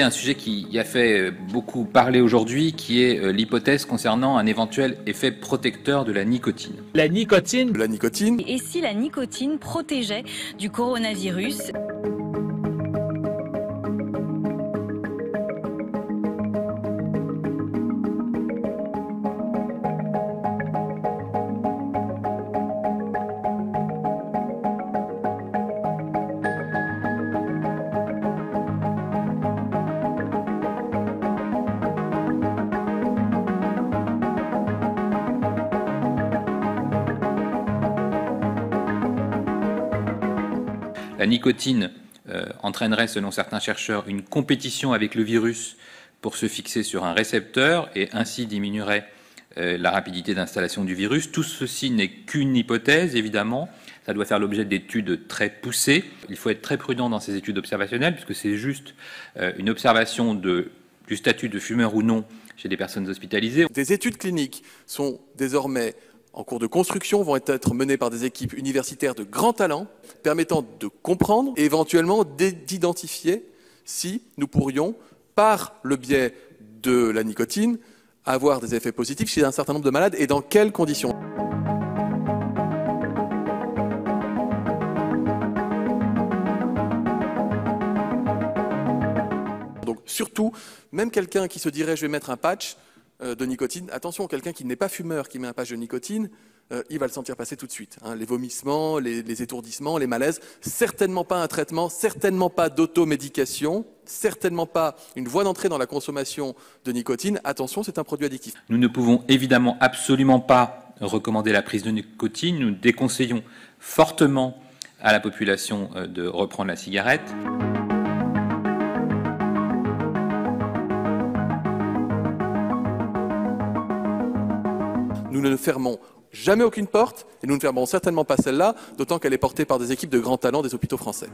Un sujet qui a fait beaucoup parler aujourd'hui, qui est l'hypothèse concernant un éventuel effet protecteur de la nicotine. La nicotine. Et si la nicotine protégeait du coronavirus ? La nicotine entraînerait, selon certains chercheurs, une compétition avec le virus pour se fixer sur un récepteur et ainsi diminuerait la rapidité d'installation du virus. Tout ceci n'est qu'une hypothèse, évidemment. Ça doit faire l'objet d'études très poussées. Il faut être très prudent dans ces études observationnelles, puisque c'est juste une observation du statut de fumeur ou non chez des personnes hospitalisées. Des études cliniques sont désormais en cours de construction, vont être menées par des équipes universitaires de grand talent, permettant de comprendre et éventuellement d'identifier si nous pourrions, par le biais de la nicotine, avoir des effets positifs chez un certain nombre de malades et dans quelles conditions. Donc surtout, même quelqu'un qui se dirait je vais mettre un patch de nicotine, attention, quelqu'un qui n'est pas fumeur qui met un patch de nicotine, il va le sentir passer tout de suite. Les vomissements, les étourdissements, les malaises, certainement pas un traitement, certainement pas d'automédication, certainement pas une voie d'entrée dans la consommation de nicotine. Attention, c'est un produit addictif. Nous ne pouvons évidemment absolument pas recommander la prise de nicotine. Nous déconseillons fortement à la population de reprendre la cigarette. Nous ne fermons jamais aucune porte et nous ne fermerons certainement pas celle-là, d'autant qu'elle est portée par des équipes de grands talents des hôpitaux français.